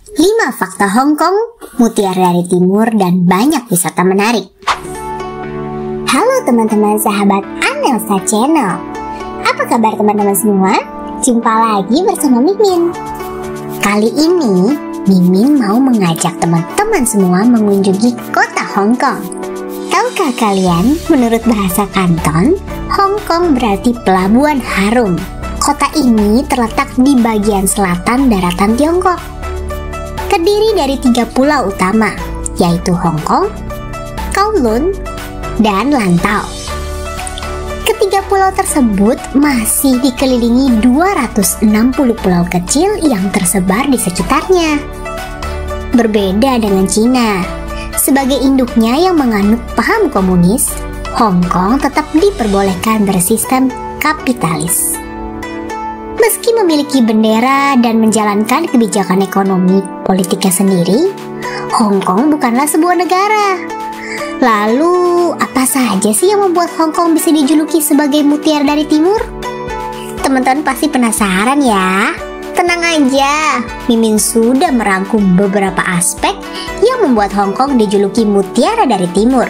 5 fakta Hong Kong, mutiara dari timur, dan banyak wisata menarik. Halo teman-teman sahabat Anelsa Channel. Apa kabar teman-teman semua? Jumpa lagi bersama Mimin. Kali ini, Mimin mau mengajak teman-teman semua mengunjungi kota Hong Kong. Tahukah kalian, menurut bahasa Kanton, Hong Kong berarti pelabuhan harum. Kota ini terletak di bagian selatan daratan Tiongkok. Terdiri dari 3 pulau utama, yaitu Hong Kong, Kowloon, dan Lantau. Ketiga pulau tersebut masih dikelilingi 260 pulau kecil yang tersebar di sekitarnya. Berbeda dengan Cina, sebagai induknya yang menganut paham komunis, Hong Kong tetap diperbolehkan bersistem kapitalis. Meski memiliki bendera dan menjalankan kebijakan ekonomi politiknya sendiri, Hong Kong bukanlah sebuah negara. Lalu, apa saja sih yang membuat Hong Kong bisa dijuluki sebagai mutiara dari timur? Teman-teman pasti penasaran ya? Tenang aja, Mimin sudah merangkum beberapa aspek yang membuat Hong Kong dijuluki mutiara dari timur.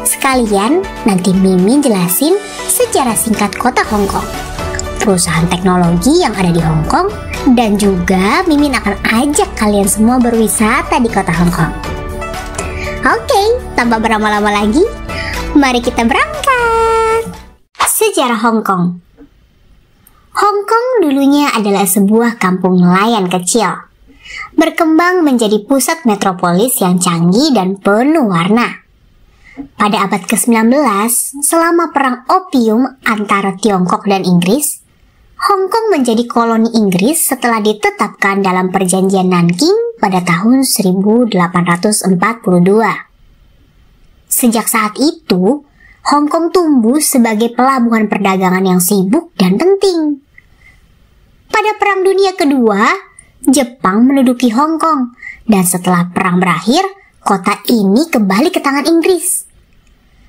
Sekalian, nanti Mimin jelasin secara singkat kota Hong Kong, perusahaan teknologi yang ada di Hong Kong, dan juga Mimin akan ajak kalian semua berwisata di kota Hong Kong. Oke, tanpa berlama-lama lagi, mari kita berangkat. Sejarah Hong Kong. Hong Kong dulunya adalah sebuah kampung nelayan kecil, berkembang menjadi pusat metropolis yang canggih dan penuh warna. Pada abad ke-19, selama perang opium antara Tiongkok dan Inggris, Hong Kong menjadi koloni Inggris setelah ditetapkan dalam perjanjian Nanking pada tahun 1842. Sejak saat itu, Hong Kong tumbuh sebagai pelabuhan perdagangan yang sibuk dan penting. Pada Perang Dunia Kedua, Jepang menduduki Hong Kong, dan setelah perang berakhir, kota ini kembali ke tangan Inggris.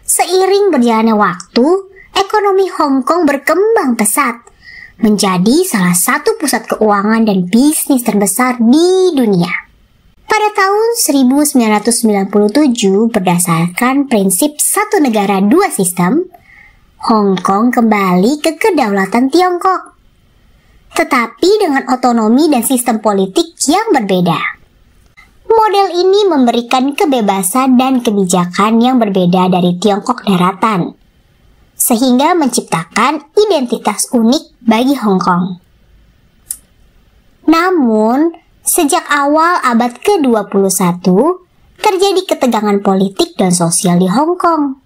Seiring berjalannya waktu, ekonomi Hong Kong berkembang pesat, menjadi salah satu pusat keuangan dan bisnis terbesar di dunia. Pada tahun 1997, berdasarkan prinsip satu negara dua sistem, Hong Kong kembali ke kedaulatan Tiongkok, tetapi dengan otonomi dan sistem politik yang berbeda. Model ini memberikan kebebasan dan kebijakan yang berbeda dari Tiongkok daratan, sehingga menciptakan identitas unik bagi Hong Kong. Namun, sejak awal abad ke-21, terjadi ketegangan politik dan sosial di Hong Kong.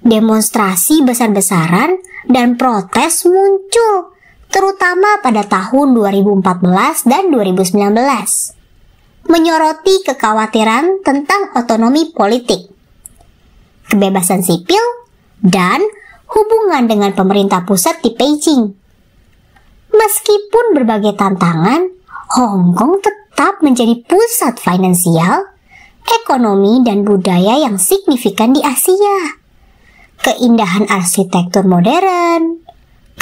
Demonstrasi besar-besaran dan protes muncul, terutama pada tahun 2014 dan 2019, menyoroti kekhawatiran tentang otonomi politik, kebebasan sipil, dan hubungan dengan pemerintah pusat di Beijing. Meskipun berbagai tantangan, Hong Kong tetap menjadi pusat finansial, ekonomi, dan budaya yang signifikan di Asia. Keindahan arsitektur modern,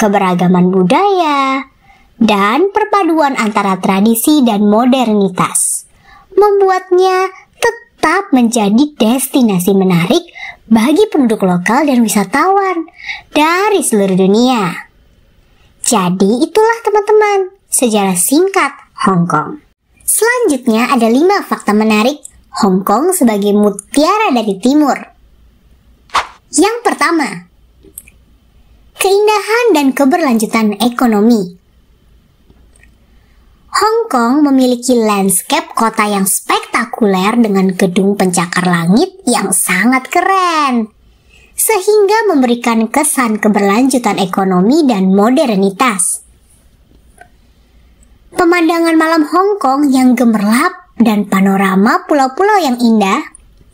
keberagaman budaya, dan perpaduan antara tradisi dan modernitas membuatnya tetap menjadi destinasi menarik bagi penduduk lokal dan wisatawan dari seluruh dunia. Jadi itulah teman-teman, sejarah singkat Hong Kong. Selanjutnya ada 5 fakta menarik Hong Kong sebagai mutiara dari timur. Yang pertama, keindahan dan keberlanjutan ekonomi. Hong Kong memiliki landscape kota yang spektakuler dengan gedung pencakar langit yang sangat keren, sehingga memberikan kesan keberlanjutan ekonomi dan modernitas. Pemandangan malam Hong Kong yang gemerlap dan panorama pulau-pulau yang indah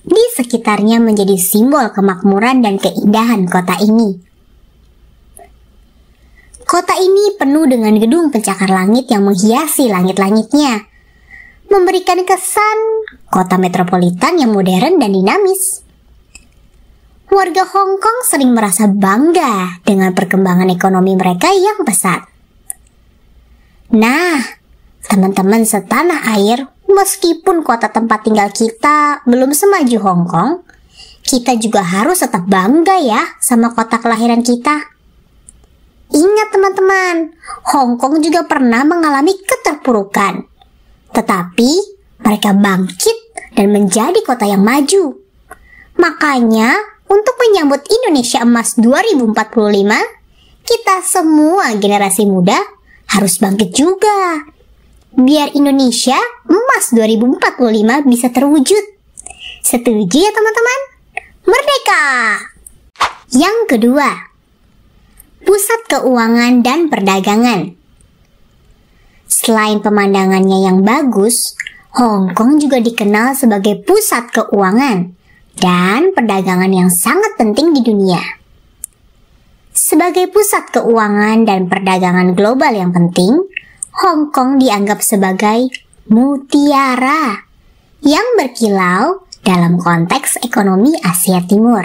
di sekitarnya menjadi simbol kemakmuran dan keindahan kota ini. Kota ini penuh dengan gedung pencakar langit yang menghiasi langit-langitnya, memberikan kesan kota metropolitan yang modern dan dinamis. Warga Hong Kong sering merasa bangga dengan perkembangan ekonomi mereka yang pesat. Nah, Teman-teman setanah air, meskipun kota tempat tinggal kita belum semaju Hong Kong, kita juga harus tetap bangga ya sama kota kelahiran kita. Ingat teman-teman, Hong Kong juga pernah mengalami keterpurukan. Tetapi mereka bangkit dan menjadi kota yang maju. Makanya, untuk menyambut Indonesia Emas 2045, kita semua generasi muda harus bangkit juga. Biar Indonesia Emas 2045 bisa terwujud. Setuju ya teman-teman? Merdeka! Yang kedua, pusat keuangan dan perdagangan. Selain pemandangannya yang bagus, Hong Kong juga dikenal sebagai pusat keuangan dan perdagangan yang sangat penting di dunia. Sebagai pusat keuangan dan perdagangan global yang penting, Hong Kong dianggap sebagai mutiara yang berkilau dalam konteks ekonomi Asia Timur.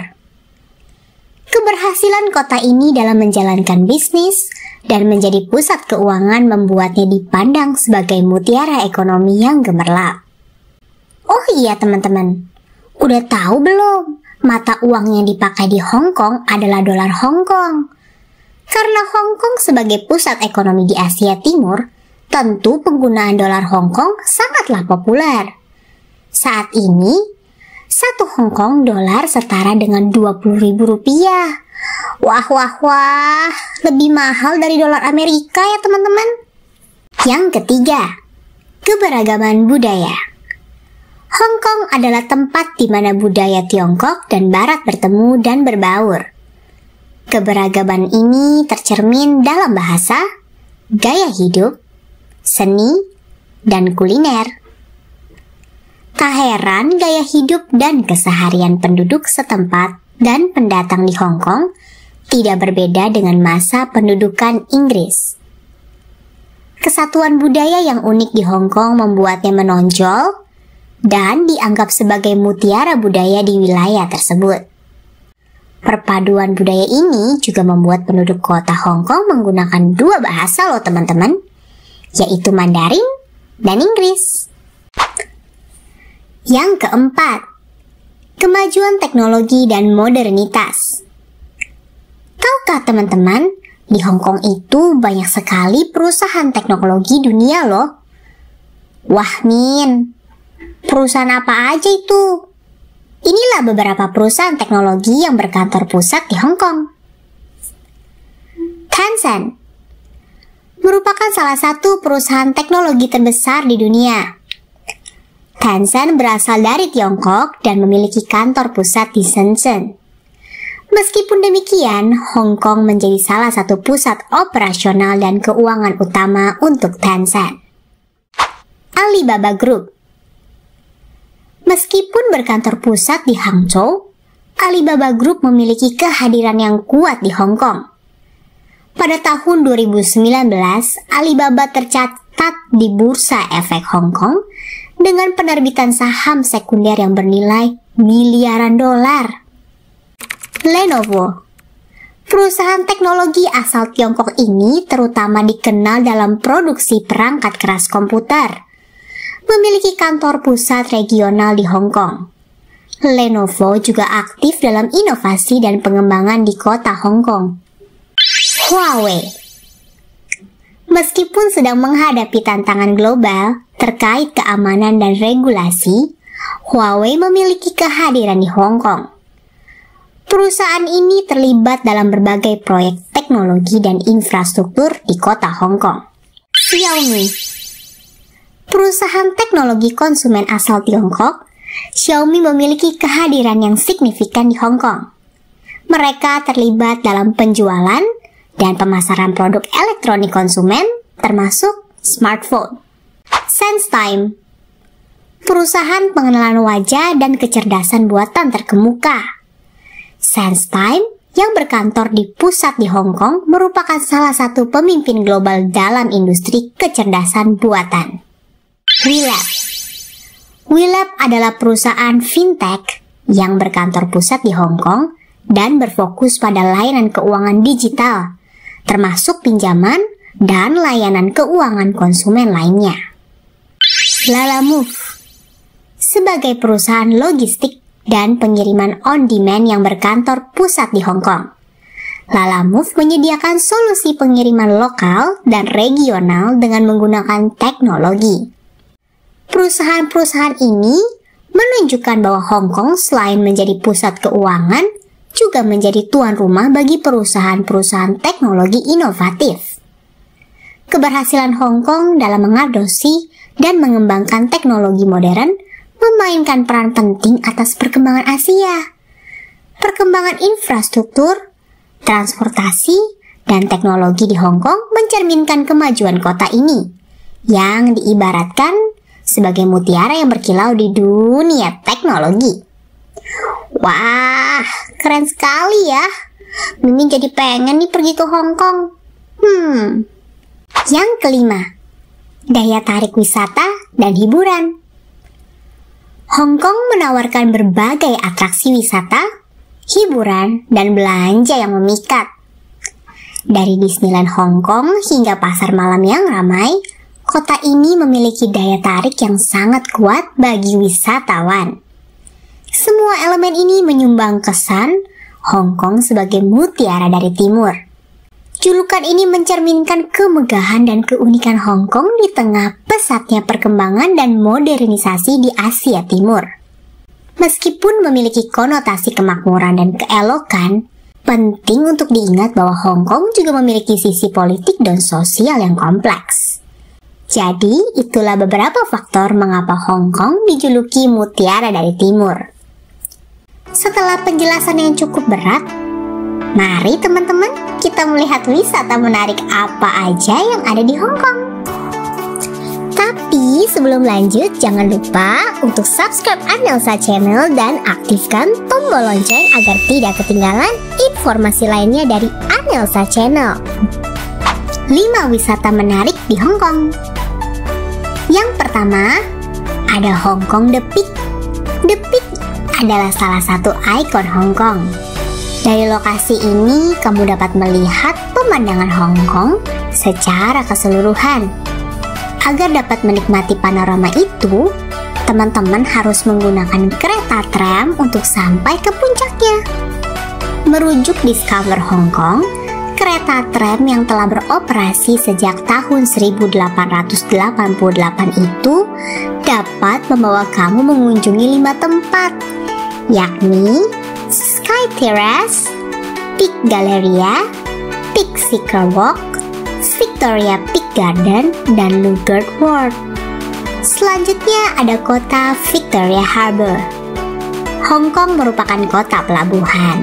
Keberhasilan kota ini dalam menjalankan bisnis dan menjadi pusat keuangan membuatnya dipandang sebagai mutiara ekonomi yang gemerlap. Oh iya teman-teman, udah tahu belum mata uang yang dipakai di Hong Kong adalah dolar Hong Kong? Karena Hong Kong sebagai pusat ekonomi di Asia Timur, tentu penggunaan dolar Hong Kong sangatlah populer. Saat ini, 1 Hong Kong dolar setara dengan Rp20.000. Wah, lebih mahal dari dolar Amerika ya teman-teman. Yang ketiga, keberagaman budaya. Hong Kong adalah tempat di mana budaya Tiongkok dan Barat bertemu dan berbaur. Keberagaman ini tercermin dalam bahasa, gaya hidup, seni, dan kuliner. Tak heran gaya hidup dan keseharian penduduk setempat dan pendatang di Hong Kong tidak berbeda dengan masa pendudukan Inggris. Kesatuan budaya yang unik di Hong Kong membuatnya menonjol dan dianggap sebagai mutiara budaya di wilayah tersebut. Perpaduan budaya ini juga membuat penduduk kota Hong Kong menggunakan 2 bahasa loh teman-teman, yaitu Mandarin dan Inggris. Yang keempat, kemajuan teknologi dan modernitas. Tahukah teman-teman, di Hong Kong itu banyak sekali perusahaan teknologi dunia loh. Wah Min, perusahaan apa aja itu? Inilah beberapa perusahaan teknologi yang berkantor pusat di Hong Kong. Tencent merupakan salah satu perusahaan teknologi terbesar di dunia. Tencent berasal dari Tiongkok dan memiliki kantor pusat di Shenzhen. Meskipun demikian, Hong Kong menjadi salah satu pusat operasional dan keuangan utama untuk Tencent. Alibaba Group. Meskipun berkantor pusat di Hangzhou, Alibaba Group memiliki kehadiran yang kuat di Hong Kong. Pada tahun 2019, Alibaba tercatat di Bursa Efek Hong Kong dengan penerbitan saham sekunder yang bernilai miliaran dolar. Lenovo, perusahaan teknologi asal Tiongkok ini terutama dikenal dalam produksi perangkat keras komputer, memiliki kantor pusat regional di Hong Kong. Lenovo juga aktif dalam inovasi dan pengembangan di kota Hong Kong. Huawei, meskipun sedang menghadapi tantangan global terkait keamanan dan regulasi, Huawei memiliki kehadiran di Hong Kong. Perusahaan ini terlibat dalam berbagai proyek teknologi dan infrastruktur di kota Hong Kong. Xiaomi, perusahaan teknologi konsumen asal Tiongkok, Xiaomi memiliki kehadiran yang signifikan di Hong Kong. Mereka terlibat dalam penjualan dan pemasaran produk elektronik konsumen, termasuk smartphone. SenseTime, perusahaan pengenalan wajah dan kecerdasan buatan terkemuka. SenseTime yang berkantor di pusat di Hong Kong merupakan salah satu pemimpin global dalam industri kecerdasan buatan. WeLab adalah perusahaan fintech yang berkantor pusat di Hong Kong dan berfokus pada layanan keuangan digital, termasuk pinjaman dan layanan keuangan konsumen lainnya. Lalamove sebagai perusahaan logistik dan pengiriman on-demand yang berkantor pusat di Hong Kong. Lalamove menyediakan solusi pengiriman lokal dan regional dengan menggunakan teknologi. Perusahaan-perusahaan ini menunjukkan bahwa Hong Kong selain menjadi pusat keuangan, juga menjadi tuan rumah bagi perusahaan-perusahaan teknologi inovatif. Keberhasilan Hong Kong dalam mengadopsi dan mengembangkan teknologi modern memainkan peran penting atas perkembangan Asia. Perkembangan infrastruktur, transportasi, dan teknologi di Hong Kong mencerminkan kemajuan kota ini, yang diibaratkan sebagai mutiara yang berkilau di dunia teknologi. Wah, keren sekali ya. Mimin jadi pengen nih pergi ke Hong Kong. Yang kelima, daya tarik wisata dan hiburan. Hong Kong menawarkan berbagai atraksi wisata, hiburan, dan belanja yang memikat. Dari Disneyland Hong Kong hingga pasar malam yang ramai, kota ini memiliki daya tarik yang sangat kuat bagi wisatawan. Semua elemen ini menyumbang kesan Hong Kong sebagai mutiara dari timur. Julukan ini mencerminkan kemegahan dan keunikan Hong Kong di tengah pesatnya perkembangan dan modernisasi di Asia Timur. Meskipun memiliki konotasi kemakmuran dan keelokan, penting untuk diingat bahwa Hong Kong juga memiliki sisi politik dan sosial yang kompleks. Jadi, itulah beberapa faktor mengapa Hong Kong dijuluki mutiara dari timur. Setelah penjelasan yang cukup berat, mari teman-teman kita melihat wisata menarik apa aja yang ada di Hong Kong. Tapi sebelum lanjut, jangan lupa untuk subscribe Anelsa Channel dan aktifkan tombol lonceng agar tidak ketinggalan informasi lainnya dari Anelsa Channel. 5 wisata menarik di Hong Kong. Yang pertama, ada Hong Kong The Peak. The Peak adalah salah satu ikon Hong Kong. Dari lokasi ini, kamu dapat melihat pemandangan Hong Kong secara keseluruhan. Agar dapat menikmati panorama itu, teman-teman harus menggunakan kereta tram untuk sampai ke puncaknya. Merujuk Discover Hong Kong, kereta tram yang telah beroperasi sejak tahun 1888 itu dapat membawa kamu mengunjungi 5 tempat, yakni Sky Terrace, Peak Galleria, Peak Secret Walk, Victoria Peak Garden, dan Lugard World. Selanjutnya ada kota Victoria Harbour. Hong Kong merupakan kota pelabuhan.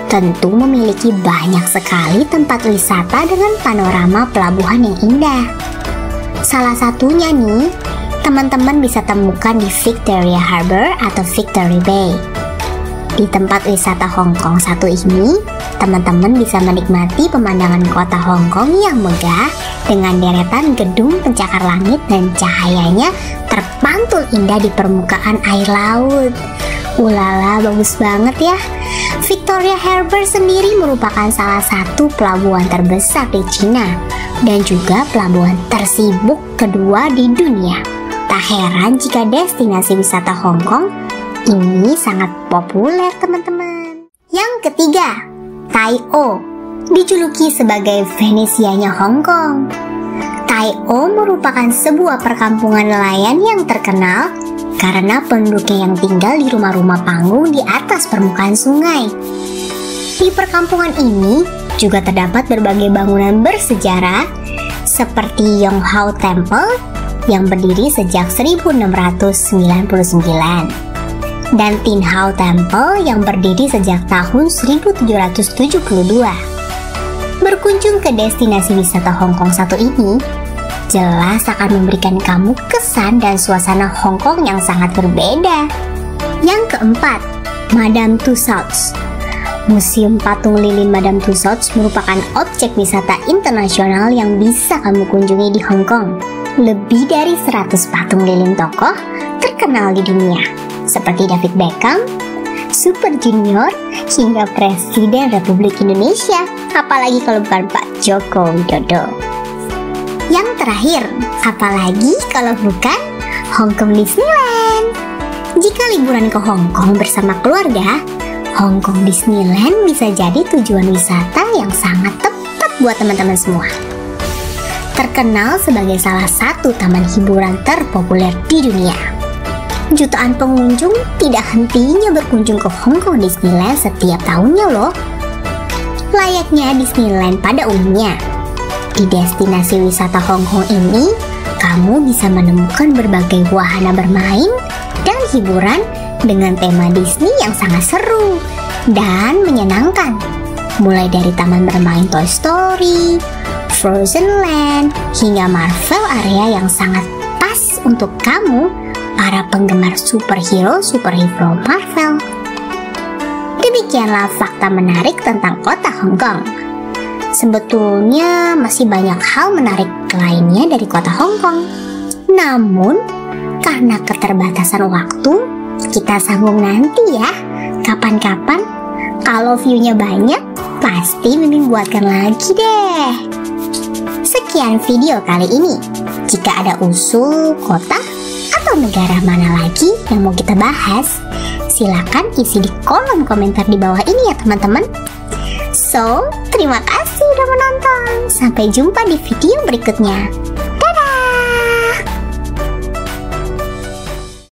Tentu memiliki banyak sekali tempat wisata dengan panorama pelabuhan yang indah. Salah satunya nih, teman-teman bisa temukan di Victoria Harbour atau Victory Bay. Di tempat wisata Hong Kong satu ini, teman-teman bisa menikmati pemandangan kota Hong Kong yang megah dengan deretan gedung pencakar langit dan cahayanya terpantul indah di permukaan air laut. Ulala, bagus banget ya. Victoria Harbour sendiri merupakan salah satu pelabuhan terbesar di Cina dan juga pelabuhan tersibuk kedua di dunia. Tak heran jika destinasi wisata Hong Kong ini sangat populer, teman-teman. Yang ketiga, Tai O, dijuluki sebagai Venesianya Hong Kong. Tai O merupakan sebuah perkampungan nelayan yang terkenal karena penduduknya yang tinggal di rumah-rumah panggung di atas permukaan sungai. Di perkampungan ini juga terdapat berbagai bangunan bersejarah seperti Yong Hao Temple yang berdiri sejak 1699. Dan Tin Hau Temple yang berdiri sejak tahun 1772. Berkunjung ke destinasi wisata Hong Kong satu ini jelas akan memberikan kamu kesan dan suasana Hong Kong yang sangat berbeda. Yang keempat, Madame Tussauds. Museum Patung Lilin Madame Tussauds merupakan objek wisata internasional yang bisa kamu kunjungi di Hong Kong. Lebih dari 100 patung lilin tokoh terkenal di dunia, seperti David Beckham, Super Junior, hingga Presiden Republik Indonesia, apalagi kalau bukan Pak Joko Widodo. Yang terakhir, apalagi kalau bukan Hong Kong Disneyland. Jika liburan ke Hong Kong bersama keluarga, Hong Kong Disneyland bisa jadi tujuan wisata yang sangat tepat buat teman-teman semua. Terkenal sebagai salah satu taman hiburan terpopuler di dunia, jutaan pengunjung tidak hentinya berkunjung ke Hong Kong Disneyland setiap tahunnya loh. Layaknya Disneyland pada umumnya, di destinasi wisata Hong Kong ini, kamu bisa menemukan berbagai wahana bermain dan hiburan dengan tema Disney yang sangat seru dan menyenangkan. Mulai dari taman bermain Toy Story, Frozen Land, hingga Marvel area yang sangat pas untuk kamu, para penggemar superhero Marvel. Demikianlah fakta menarik tentang kota Hong Kong. Sebetulnya masih banyak hal menarik lainnya dari kota Hong Kong. Namun, karena keterbatasan waktu, kita sambung nanti ya. Kapan-kapan, kalau view-nya banyak, pasti Mimin buatkan lagi deh. Sekian video kali ini. Jika ada usul kota atau negara mana lagi yang mau kita bahas, silakan isi di kolom komentar di bawah ini ya teman-teman. So, terima kasih udah menonton. Sampai jumpa di video berikutnya.